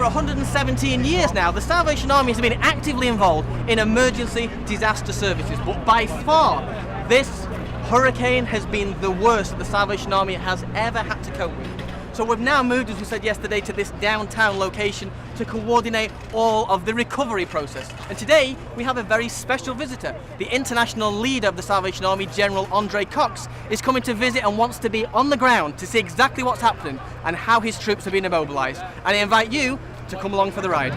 over 117 years now, the Salvation Army has been actively involved in emergency disaster services, but by far, this hurricane has been the worst that the Salvation Army has ever had to cope with. So we've now moved, as we said yesterday, to this downtown location to coordinate all of the recovery process. And today, we have a very special visitor. The international leader of the Salvation Army, General Andre Cox, is coming to visit and wants to be on the ground to see exactly what's happening and how his troops have been immobilized. And I invite you to come along for the ride.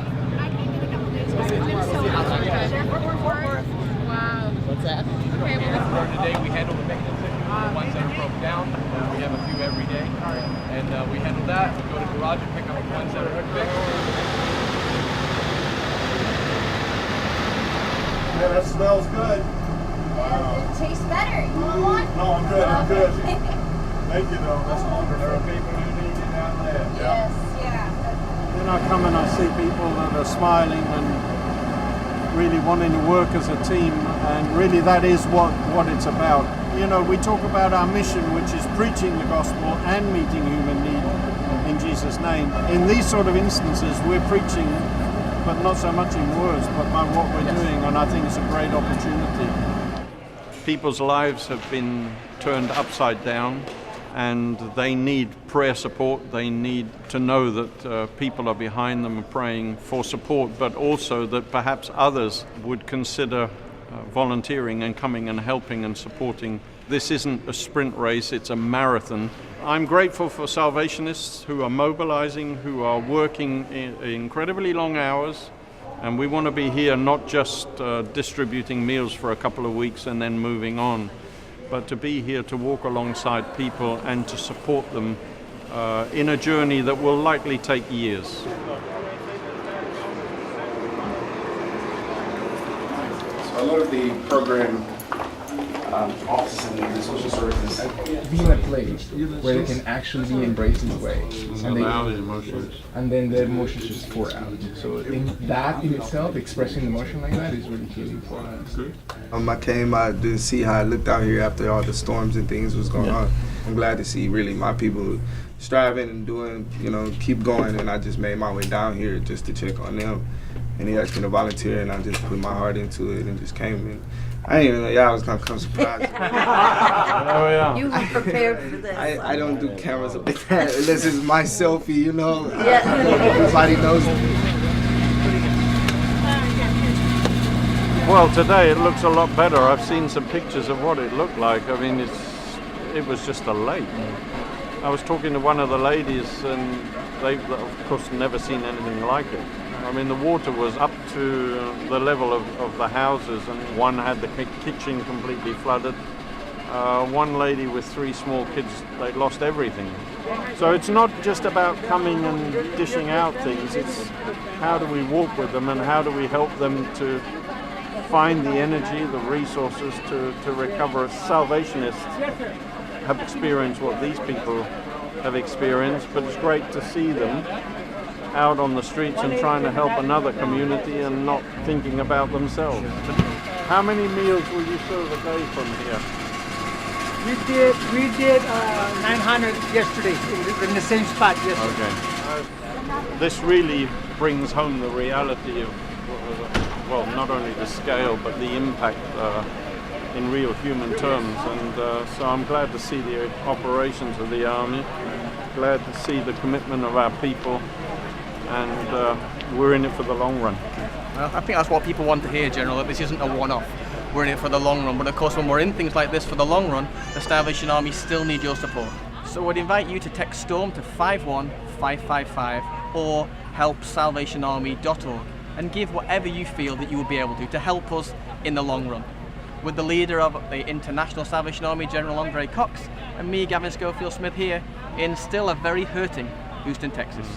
Wow. What's that? Okay, well, Today we handle the maintenance issues, the ones that are broken down. We have a few every day. And we handle that. We go to the garage and pick up the ones that are fixed. Yeah, that smells good. It tastes better. You want one? No, I'm good. I'm good. Thank you, though. That's wonderful. There are people who need it down there. Yes, yeah. Then I come and I see people that are smiling and really wanting to work as a team, and really that is what it's about. You know, we talk about our mission, which is preaching the gospel and meeting human need in Jesus' name. In these sort of instances, we're preaching, but not so much in words, but by what we're doing, and I think it's a great opportunity. People's lives have been turned upside down, and they need prayer support. They need to know that people are behind them praying for support, but also that perhaps others would consider volunteering and coming and helping and supporting. This isn't a sprint race, it's a marathon. I'm grateful for Salvationists who are mobilizing, who are working in incredibly long hours, and we want to be here not just distributing meals for a couple of weeks and then moving on, but to be here to walk alongside people and to support them in a journey that will likely take years. A lot of the program offices and the social services being a place where they can actually be embraced in a way, and then the emotions just pour out. So that in itself, expressing emotion like that, is really healing for us. I came out to see how it looked out here after all the storms and things was going on. I'm glad to see really my people striving and doing, keep going, and I just made my way down here just to check on them. And he asked me to volunteer, and I just put my heart into it and just came in. I didn't even know y'all was gonna come surprise me. Oh, yeah. You were prepared for this. I don't do cameras like that. This is my selfie, Yeah. Everybody knows me. Well, today it looks a lot better. I've seen some pictures of what it looked like. I mean, it was just a lake. I was talking to one of the ladies, and they've, of course, never seen anything like it. I mean, the water was up to the level of the houses, and one had the kitchen completely flooded. One lady with 3 small kids, they lost everything. So it's not just about coming and dishing out things, it's how do we walk with them and how do we help them to find the energy, the resources to recover. Salvationists have experienced what these people have experienced, but it's great to see them out on the streets and trying to help another community and not thinking about themselves. How many meals will you serve a day from here? We did 900 yesterday in the same spot yesterday. Okay. This really brings home the reality of, well, not only the scale but the impact in real human terms, and so I'm glad to see the operations of the Army, glad to see the commitment of our people, and we're in it for the long run. Well, I think that's what people want to hear, General, that this isn't a one-off. We're in it for the long run, but of course when we're in things like this for the long run, the Salvation Army still need your support. So I'd invite you to text STORM to 51555 or helpsalvationarmy.org and give whatever you feel that you will be able to help us in the long run. With the leader of the International Salvation Army, General Andre Cox, and me, Gavin Schofield-Smith, here in still a very hurting Houston, Texas.